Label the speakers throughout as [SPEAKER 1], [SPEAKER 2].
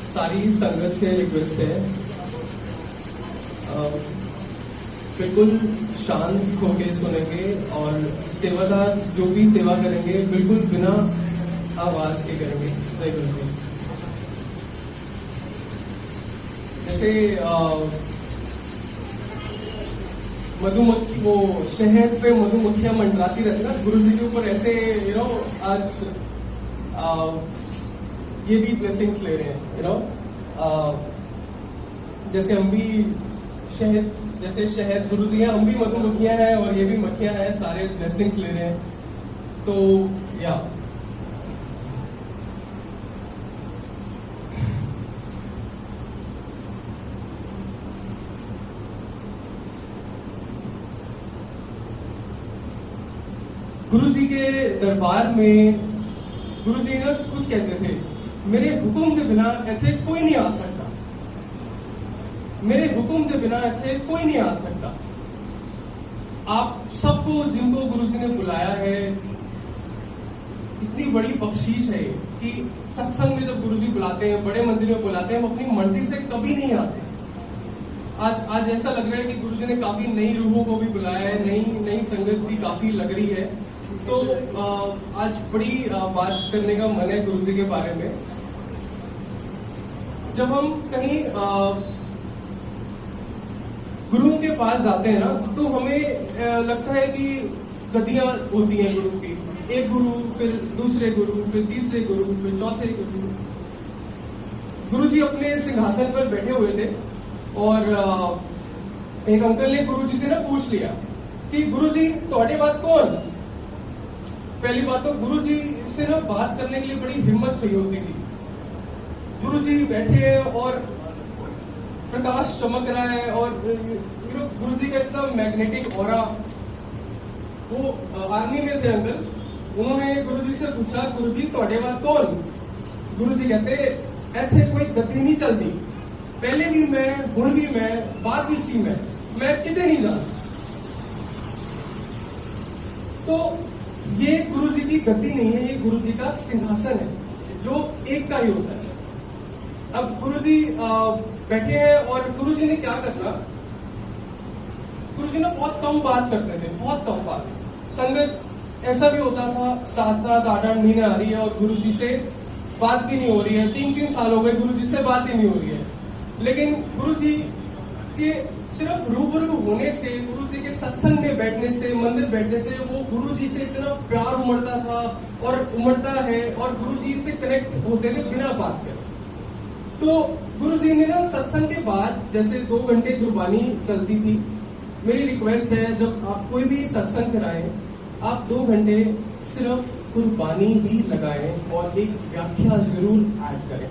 [SPEAKER 1] सारी संगत से रिक्वेस्ट है, बिल्कुल शांत होके सुनेंगे और सेवादार जो भी सेवा करेंगे बिल्कुल बिना आवाज के करेंगे। जय गुरु जी। जैसे मधुमक्खी, वो शहद पे मधुमक्खियां मंडराती रहती ना, गुरु जी के ऊपर ऐसे आज ये भी ब्लेसिंग्स ले रहे हैं। जैसे हम भी शहद, जैसे शहद गुरु जी हैं, हम भी मधुमक्खियां हैं और ये भी मक्खियां हैं, सारे ब्लेसिंग्स ले रहे हैं। तो या गुरु जी के दरबार में गुरु जी ना खुद कहते थे, मेरे हुक्म के बिना इथे कोई नहीं आ सकता, मेरे हुक्म के बिना इथे कोई नहीं आ सकता। आप सबको जिनको गुरु जी ने बुलाया है, इतनी बड़ी बख्शीश है कि सत्संग में जब गुरु जी बुलाते हैं, बड़े मंदिर में बुलाते हैं, हम अपनी मर्जी से कभी नहीं आते। आज ऐसा लग रहा है कि गुरु जी ने काफी नई रूहों को भी बुलाया है, नई संगत भी काफी लग रही है। तो आज बड़ी बात करने का मन है गुरु जी के बारे में। जब हम कहीं गुरुओं के पास जाते हैं ना, तो हमें लगता है कि गद्दियां होती हैं गुरु की, एक गुरु, फिर दूसरे गुरु, फिर तीसरे गुरु, फिर चौथे गुरु। गुरु जी अपने सिंहासन पर बैठे हुए थे और एक अंकल ने गुरु जी से ना पूछ लिया कि गुरु जी ਤੁਹਾਡੇ बात कौन। पहली बात तो गुरु जी से ना बात करने के लिए बड़ी हिम्मत चाहिए होती थी। गुरु जी बैठे हैं और प्रकाश चमक रहा है और गुरु जी का इतना मैग्नेटिक ऑरा। वो आर्मी में थे अंकल, उन्होंने गुरु जी से पूछा, गुरु जी ਤੁਹਾਡੇ बात कौन। गुरु जी कहते ऐथे कोई गति नहीं चलती, पहले भी मैं, हुण भी मैं, बाद भी ही मैं किते नहीं जाता। तो ये गुरु जी की गति नहीं है, ये गुरु जी का सिंहासन है जो एक का ही होता है। अब गुरु जी बैठे हैं और गुरु जी ने क्या करना, गुरु जी ने बहुत कम बात करते थे, बहुत कम बात। संगत ऐसा भी होता था 7-7, 8-8 महीने आ रही है और गुरु जी से बात भी नहीं हो रही है, 3-3 साल हो गए गुरु जी से बात ही नहीं हो रही है। लेकिन गुरु जी के सिर्फ रूबरू होने से, गुरु जी के सत्संग में बैठने से, मंदिर बैठने से, वो गुरु जी से इतना प्यार उमड़ता था और उमड़ता है और गुरु जी से कनेक्ट होते थे बिना बात करे। तो गुरु जी ने ना सत्संग के बाद, जैसे 2 घंटे गुरबानी चलती थी, मेरी रिक्वेस्ट है जब आप कोई भी सत्संग कराएं, आप 2 घंटे सिर्फ गुरबानी भी लगाएं और एक व्याख्या जरूर ऐड करें।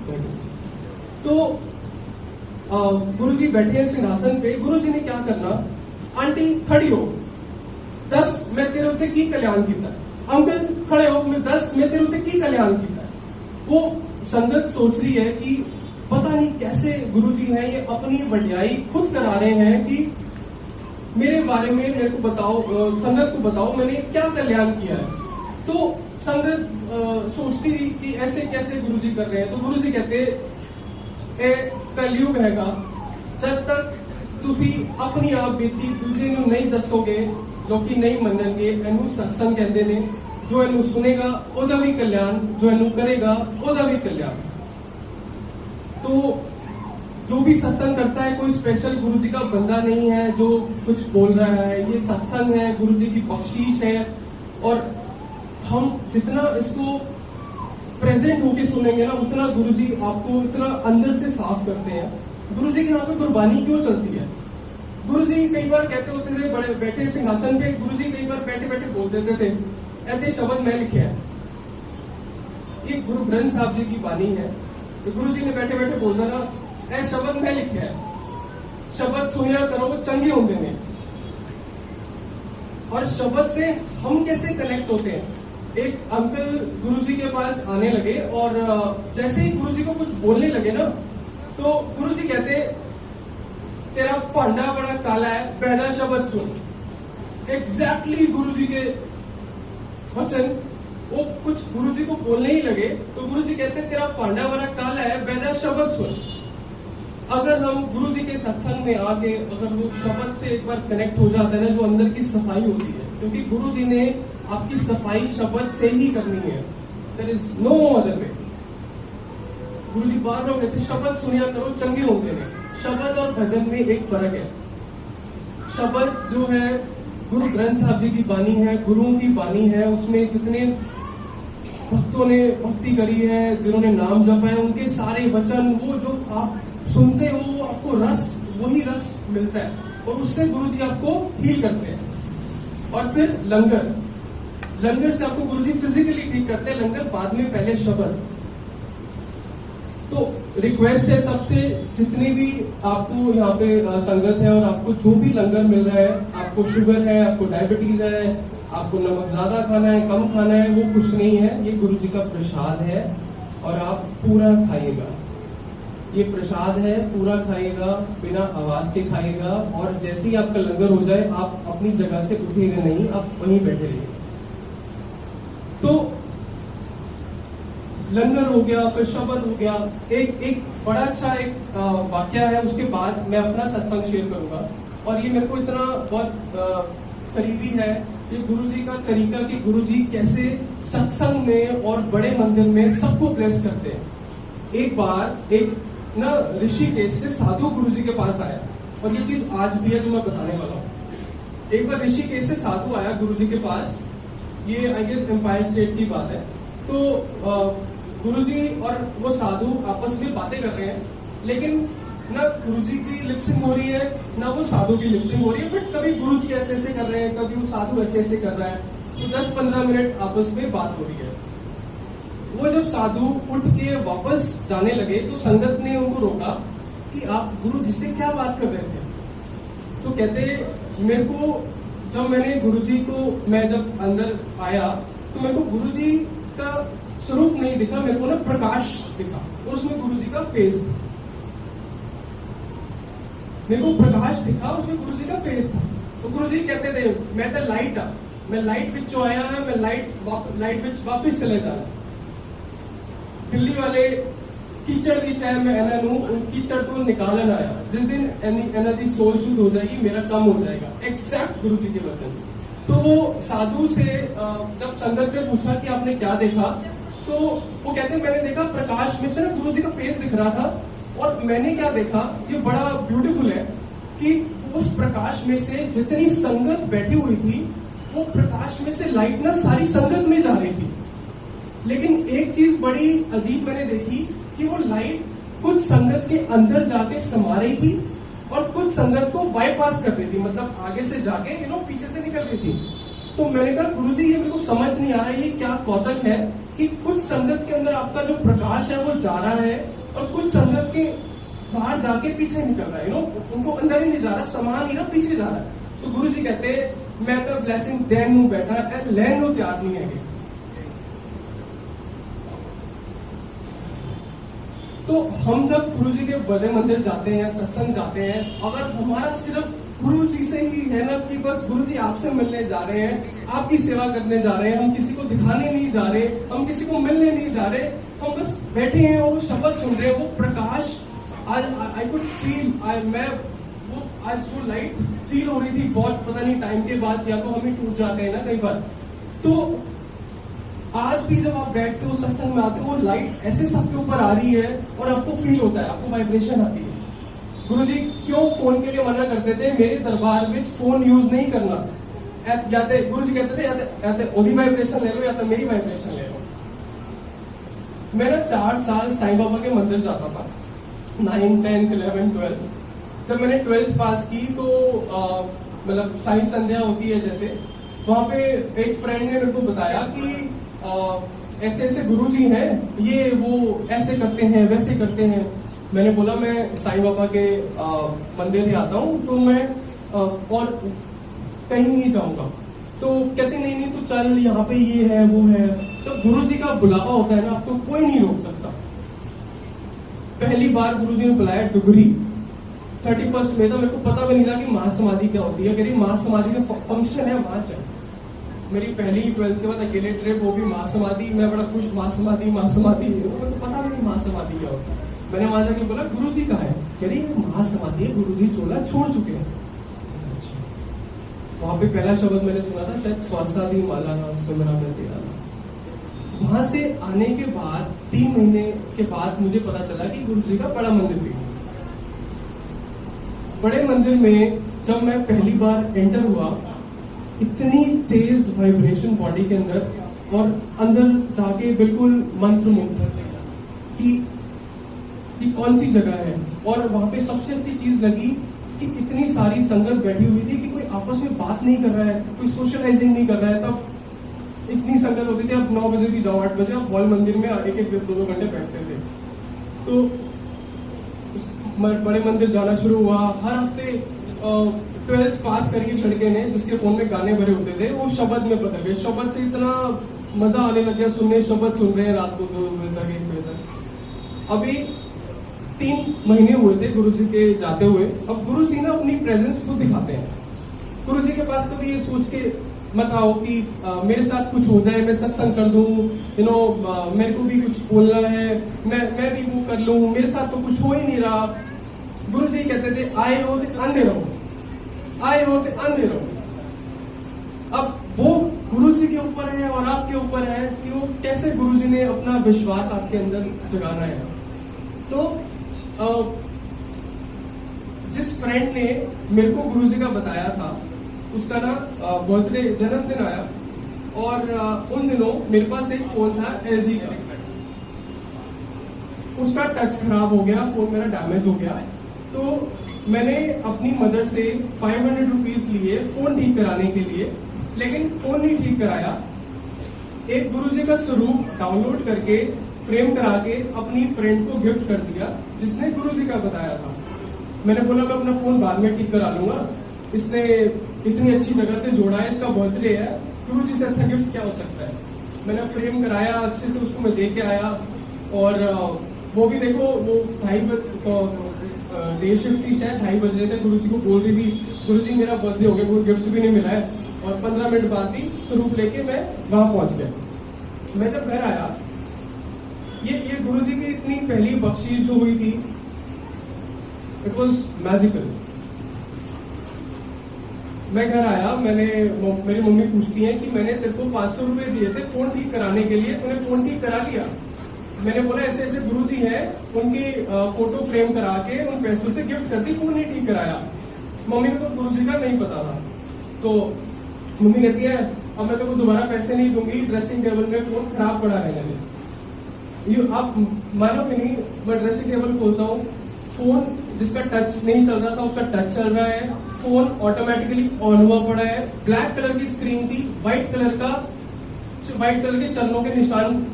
[SPEAKER 1] जय गुरु जी। तो गुरु जी बैठे हैं सिंहासन पे, गुरु जी ने क्या करना, आंटी खड़ी हो, 10 मैं तेरे उत्ते की कल्याण कीता। अंकल खड़े हो, मैं 10 मैं तेरे उत्ते की कल्याण कीता। वो संगत सोच रही है कि पता नहीं कैसे गुरु जी हैं, ये अपनी वड्याई खुद करा रहे हैं कि मेरे बारे में मेरे को बताओ, संगत को बताओ मैंने क्या कल्याण किया है। तो संगत सोचती कि ऐसे कैसे गुरु जी कर रहे हैं। तो गुरु जी कहते कलयुग हैगा, जब तक तुसी अपनी आप बीती दूजे ਨੂੰ नहीं दसोगे, लोकी नहीं ਮੰਨਣਗੇ। ਇਹਨੂੰ सत्संग कहते ने, जो ਇਹਨੂੰ सुनेगा ਉਹਦਾ भी कल्याण, जो ਇਹਨੂੰ करेगा ਉਹਦਾ भी कल्याण। तो जो भी सत्संग करता है, कोई स्पेशल गुरु जी का बंदा नहीं है जो कुछ बोल रहा है, ये सत्संग है, गुरु जी की बख्शीश है। और हम जितना इसको प्रेजेंट होके सुनेंगे ना, उतना गुरुजी आपको इतना अंदर से साफ करते हैं। गुरुजी के यहाँ पे कुर्बानी क्यों चलती है। गुरुजी कई बार कहते होते थे, बड़े बैठे सिंहासन पे, गुरुजी कई बार बैठे बैठे बोल देते थे, ऐसे शब्द मैं लिखे है। ये गुरु ग्रंथ साहब जी की बानी है। तो गुरुजी ने बैठे बैठे बोल देना, ऐ शब्द मैं लिखे है, शब्द सुनिया करो चंगे होंगे ने। और शब्द से हम कैसे कनेक्ट होते हैं। एक अंकल गुरुजी के पास आने लगे और जैसे ही गुरुजी को कुछ बोलने लगे ना, तो गुरुजी कहते तेरा भांडा बड़ा काला है, पहला शब्द सुन। एग्जैक्टली गुरुजी के वचन वो कुछ गुरुजी को बोलने ही लगे तो गुरुजी कहते तेरा पांडा बड़ा काला है, बैजा शब्द सुन। अगर हम गुरुजी के सत्संग में आके अगर वो शब्द से एक बार कनेक्ट हो जाता है ना, जो अंदर की सफाई होती है, क्योंकि गुरुजी ने आपकी सफाई शब्द से ही करनी है, there is no other way. गुरुजी बार बार कहते शब्द सुनिया करो चंगे होते हैं। शब्द और भजन में एक फर्क है। शब्द जो है गुरु ग्रंथ साहब जी की बानी है, गुरुओं की बानी है, उसमें जितने भक्तों ने भक्ति करी है, जिन्होंने नाम जपा है, उनके सारे वचन वो जो आप सुनते हो वो आपको रस, वही रस मिलता है और उससे गुरुजी आपको हील करते हैं। और फिर लंगर, लंगर से आपको गुरुजी फिजिकली ठीक करते हैं, लंगर बाद में, पहले शब्द। तो रिक्वेस्ट है सबसे, जितनी भी आपको यहाँ पे संगत है और आपको जो भी लंगर मिल रहा है, आपको शुगर है, आपको डायबिटीज है, आपको नमक ज्यादा खाना है, कम खाना है, वो कुछ नहीं है, ये गुरुजी का प्रसाद है और आप पूरा खाइएगा। ये प्रसाद है, पूरा खाइएगा, बिना आवाज के खाइएगा और जैसे ही आपका लंगर हो जाए आप अपनी जगह से उठेगा नहीं, आप वहीं बैठे रहिए। तो लंगर हो गया, फिर शब्द हो गया। एक बड़ा अच्छा एक वाक्य है, उसके बाद मैं अपना सत्संग शेयर करूंगा और ये मेरे को इतना बहुत करीबी है, ये गुरुजी का तरीका कि गुरुजी कैसे सत्संग में और बड़े मंदिर में सबको ब्लेस करते हैं। एक बार एक ना ऋषिकेश से साधु गुरुजी के पास आया और ये चीज आज भी है जो मैं बताने वाला हूँ। एक बार ऋषिकेश से साधु आया गुरुजी के पास, ये आई गेस एम्पायर स्टेट की बात है। तो गुरुजी और वो साधु आपस में बातें कर रहे हैं, लेकिन ना गुरुजी की लिपसिंग हो रही है ना वो साधु की लिपसिंग हो रही है, बट कभी गुरुजी ऐसे ऐसे कर रहे हैं, कभी वो साधु ऐसे ऐसे कर रहा है। तो 10-15 मिनट आपस में बात हो रही है। वो जब साधु उठ के वापस जाने लगे तो संगत ने उनको रोका कि आप गुरुजी से क्या बात कर रहे थे। तो कहते मेरे को जब मैंने गुरुजी को, मैं जब अंदर आया तो मेरे को गुरुजी का स्वरूप नहीं दिखा, मेरे को ना प्रकाश दिखा और उसमें गुरुजी का फेस था। मेरे को प्रकाश दिखा, उसमें गुरुजी का फेस था। तो गुरुजी कहते थे मैं तो लाइट आ, मैं लाइट विच आया है, मैं लाइट विच वापिस चले जा। दिल्ली वाले कीचड़ की चाहे मैं एना लूं, कीचड़ तो निकालन आया, जिस दिन एना दी सोल शुद्ध हो जाएगी मेरा काम हो जाएगा। एक्सेप्ट गुरुजी के वचन। तो वो साधु से जब संगत ने पूछा कि आपने क्या देखा, तो वो कहते मैंने देखा प्रकाश में से ना गुरुजी का फेस दिख रहा था और मैंने क्या देखा, ये बड़ा ब्यूटीफुल है कि उस प्रकाश में से जितनी संगत बैठी हुई थी वो प्रकाश में से लाइट ना सारी संगत में जा रही थी। लेकिन एक चीज बड़ी अजीब मैंने देखी कि वो लाइट कुछ संगत के अंदर जाके समा रही थी और कुछ संगत को बाईपास कर रही थी, मतलब आगे से जाके पीछे से निकल रही थी। तो मैंने कहा गुरुजी ये मेरे को समझ नहीं आ रहा है, ये क्या कौतक है कि कुछ संगत के अंदर आपका जो प्रकाश है वो जा रहा है और कुछ संगत के बाहर जाके पीछे निकल रहा है, उनको अंदर ही नहीं जा रहा, समा नहीं रहा, पीछे जा रहा है। तो गुरुजी कहते मैं तो ब्लेसिंग देन नू बैठा लैन नू तैयार नहीं है। तो हम जब गुरुजी के बड़े मंदिर जाते हैं, सत्संग जाते हैं, अगर हमारा सिर्फ गुरुजी से ही है ना कि बस गुरुजी आपसे मिलने जा रहे हैं, आपकी सेवा करने जा रहे हैं, हम किसी को दिखाने नहीं जा रहे, हम किसी को मिलने नहीं जा रहे, हम बस बैठे हैं और वो शब्द सुन रहे हैं, वो प्रकाश आज आई कुड फील, आज वो लाइट फील हो रही थी बहुत, पता नहीं टाइम के बाद, या तो हम ही टूट जाते हैं ना कई बार। तो आज भी जब आप बैठते हो सत्संग में आते हो, वो लाइट ऐसे सबके ऊपर आ रही है और आपको फील होता है, आपको वाइब्रेशन आती है। गुरुजी क्यों फोन के लिए मना करते थे, मेरे दरबार में फोन यूज नहीं करना, या तो गुरुजी कहते थे या तो ओदी वाइब्रेशन ले लो या तो मेरी वाइब्रेशन ले लो। मैं ना 4 साल साईं बाबा के मंदिर जाता था, 9, 10, 11, 12। जब मैंने 12th पास की तो मतलब साई संध्या होती है जैसे, वहां पे एक फ्रेंड ने मेरे को बताया कि ऐसे ऐसे गुरुजी हैं, ये वो ऐसे करते हैं वैसे करते हैं। मैंने बोला मैं साईं बाबा के मंदिर ही आता हूँ, तो मैं और कहीं नहीं जाऊंगा। तो कहते नहीं तो चल यहाँ पे ये है वो है। तो गुरुजी का बुलावा होता है ना, आपको कोई नहीं रोक सकता। पहली बार गुरुजी ने बुलाया डुगरी, 31 में था, मेरे को पता भी नहीं था कि महासमाधि क्या होती है। कह रही महासमाधि का फंक्शन है, वहां चल। मेरी पहली 12th के बाद अकेले ट्रिप, वो भी महासमाधि। मैं बड़ा खुश, महासमाधि महासमाधि, मुझे पता भी नहीं महासमाधि क्या होता है। मैंने वहां जाके बोला गुरुजी कहाँ है? कह रही महासमाधि गुरुजी चोला छोड़ चुके हैं। वहां पे पहला शब्द मैंने सुना था शायद स्वासादि माला ना सिमरा में तेरा नाम। वहां से आने के बाद 3 महीने के बाद मुझे पता चला कि गुरुजी का बड़ा मंदिर भी। बड़े मंदिर में जब मैं पहली बार एंटर हुआ, इतनी तेज वाइब्रेशन बॉडी के अंदर, और अंदर जाके बिल्कुल मंत्रमुग्ध कि कौन सी जगह है। और वहां पे सबसे अच्छी चीज लगी कि इतनी सारी संगत बैठी हुई थी कि कोई आपस में बात नहीं कर रहा है, कोई सोशलाइजिंग नहीं कर रहा है। तब इतनी संगत होती थी, अब 9 बजे की जाओ 8 बजे आप हॉल मंदिर में एक एक 2-2 घंटे बैठते थे। तो बड़े मंदिर जाना शुरू हुआ। हर हफ्ते 12th पास करके लड़के ने, जिसके फोन में गाने भरे होते थे, वो शब्द में बदल गए। शब्द से इतना मजा आने लग गया सुनने, शब्द सुन रहे हैं रात को 2 बजे तक 1 बजे तक। अभी 3 महीने हुए थे गुरुजी के जाते हुए। अब गुरुजी ना अपनी प्रेजेंस खुद दिखाते हैं। गुरुजी के पास कभी ये सोच के मत आओ कि मेरे साथ कुछ हो जाए, मैं सत्संग कर दूं, मेरे को भी कुछ बोलना है, मैं भी वो कर लूं, मेरे साथ तो कुछ हो ही नहीं रहा। गुरुजी कहते थे आए हो तो अंधे रहो, आए हो तो अंधे रहो। अब वो गुरुजी के ऊपर है और आपके ऊपर है कि वो कैसे गुरुजी ने अपना विश्वास आपके अंदर जगाना है। तो जिस फ्रेंड ने मेरे को गुरुजी का बताया था, उसका ना बर्थडे जन्मदिन आया, और उन दिनों मेरे पास एक फोन था LG का। उसका टच खराब हो गया, फोन मेरा डैमेज हो गया। तो मैंने अपनी मदर से 500 रुपीज लिए फोन ठीक कराने के लिए, लेकिन फोन नहीं ठीक कराया। एक गुरुजी का स्वरूप डाउनलोड करके फ्रेम करा के अपनी फ्रेंड को गिफ्ट कर दिया, जिसने गुरुजी का बताया था। मैंने बोला मैं अपना फोन बाद में ठीक करा लूंगा, इसने इतनी अच्छी जगह से जोड़ा है, इसका बर्थडे है, गुरुजी से अच्छा गिफ्ट क्या हो सकता है। मैंने फ्रेम कराया अच्छे से, उसको मैं दे के आया। और वो भी देखो, वो 2:30 डे शिफ्ट थी, शायद 2:30 बज रहे थे। गुरुजी को बोल रही थी गुरुजी मेरा बर्थडे हो गया, कोई गिफ्ट भी नहीं मिला है। और 15 मिनट बाद ही स्वरूप लेके मैं वहां पहुंच गया। मैं जब घर आया, ये गुरुजी की इतनी पहली बख्शीश जो हुई थी, इट वॉज मैजिकल। मैं घर आया, मेरी मम्मी पूछती है कि मैंने तेरे को 500 रुपए दिए थे फोन ठीक कराने के लिए, तूने फोन ठीक करा लिया? मैंने बोला ऐसे ऐसे गुरुजी हैं, उनकी फोटो फ्रेम करा के उन पैसों से गिफ्ट कर दी, फोन ही ठीक कराया। मम्मी को तो गुरुजी का नहीं पता था। तो मम्मी कहती है अब मैं तो दोबारा पैसे नहीं दूंगी, ड्रेसिंग टेबल में फोन खराब पड़ा रहने दे। आप मानोगे नहीं, मैं ड्रेसिंग टेबल खोलता हूँ, फोन जिसका टच नहीं चल रहा था उसका टच चल रहा है, फोन ऑटोमेटिकली ऑन हुआ पड़ा है। ब्लैक कलर की स्क्रीन थी, व्हाइट कलर के चरणों के निशान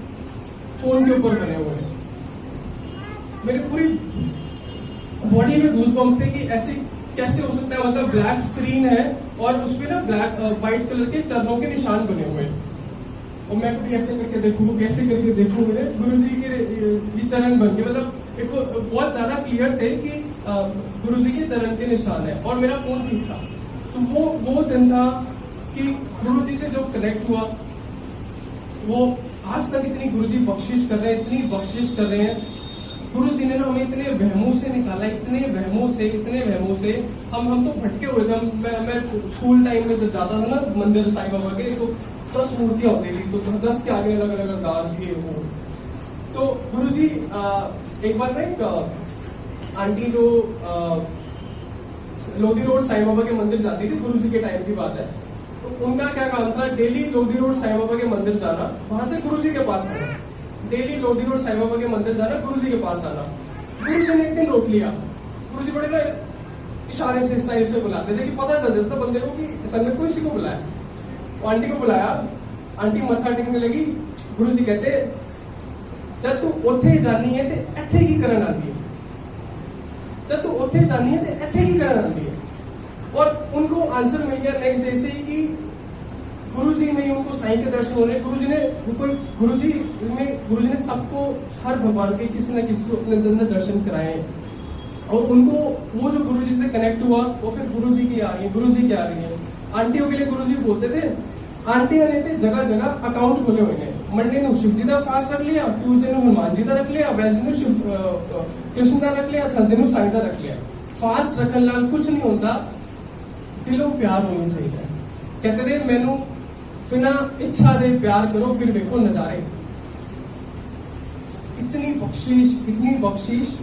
[SPEAKER 1] फोन के ऊपर बने हुए हैं। मेरी पूरी बॉडी में गूज़बम्प्स थे कि ऐसे कैसे हो सकता है, मतलब ब्लैक स्क्रीन है और उसपे ना व्हाइट कलर के चरणों के निशान बने हुए हैं। और मैं कभी ऐसे करके देखूं, कैसे करके देखूं, मेरे गुरुजी के ये चरण बन के, मतलब इनको बहुत ज्यादा क्लियर थे कि गुरुजी के चरण के निशान है। और मेरा फोन ठीक था। तो वो दिन था कि गुरुजी से जो कनेक्ट हुआ, वो आज तक इतनी गुरुजी बख्शिश कर रहे हैं, इतनी बख्शिश कर रहे हैं। गुरुजी ने ना हमें इतने वहमों से निकाला, इतने वहमों से हम तो भटके हुए थे। मैं स्कूल टाइम में जब जाता था ना मंदिर साईं बाबा के, तो 10 मूर्तियां होती थी, तो 10 के आगे अलग अलग अरदास ये वो। तो गुरुजी एक बार ना एक आंटी जो लोधी रोड साईं बाबा के मंदिर जाती थी, गुरुजी के टाइम की बात है, तो उनका क्या काम था, डेली लोधी रोड साईं बाबा के मंदिर जाना, वहां से गुरुजी के पास आना। डेली लोधी रोड साईं बाबा के मंदिर जाना, गुरुजी के पास आना। गुरुजी ने एक दिन रोक लिया। गुरुजी बड़े ना इशारे से, स्टाइल से बुलाते थे कि पता चल जाता बंदे को कि संगत को इसी को बुलाया। वो आंटी को बुलाया, आंटी मत्था टेकने लगी। गुरुजी कहते जब तू उत्थे जानी है ते इत्थे की करन आंदी है, जब तू उत्थे जानी है ते इत्थे की करन आंदी है। और उनको आंसर मिल गया नेक्स्ट डे से ही कि गुरुजी में ही उनको साईं के दर्शन हो रहे। गुरुजी ने सबको, हर भगवान के किसी न किसी को अपने अंदर दर्शन कराए। और उनको वो जो गुरुजी से कनेक्ट हुआ, वो फिर गुरुजी की आ रही है, गुरुजी की आ रही है। आंटियों के लिए गुरुजी बोलते थे ਆਂਟੀਆਂ ਨੇ ਤੇ ਜਗ੍ਹਾ ਜਗ੍ਹਾ ਅਕਾਊਂਟ ਖੋਲੇ ਹੋਏ ਨੇ। ਮੰਡੇ ਨੂੰ ਸ਼ਿਵ ਜੀ ਦਾ ਫਾਸਟ ਰੱਖ ਲਿਆ, ਟਿਊਜ਼ਡੇ ਨੂੰ ਹਨੂਮਾਨ ਜੀ ਦਾ ਰੱਖ ਲਿਆ, ਵੈਨਸਡੇ ਨੂੰ ਕ੍ਰਿਸ਼ਨ ਦਾ ਰੱਖ ਲਿਆ, ਥਰਸਡੇ ਨੂੰ ਸਾਈਂ ਦਾ ਰੱਖ ਲਿਆ। ਫਾਸਟ ਰੱਖਣ ਨਾਲ ਕੁਝ ਨਹੀਂ ਹੁੰਦਾ, ਦਿਲੋਂ ਪਿਆਰ ਹੋਣਾ ਚਾਹੀਦਾ ਹੈ। कहते रहे मैनू बिना इच्छा दे प्यार करो, फिर देखो नजारे। इतनी बख्शीश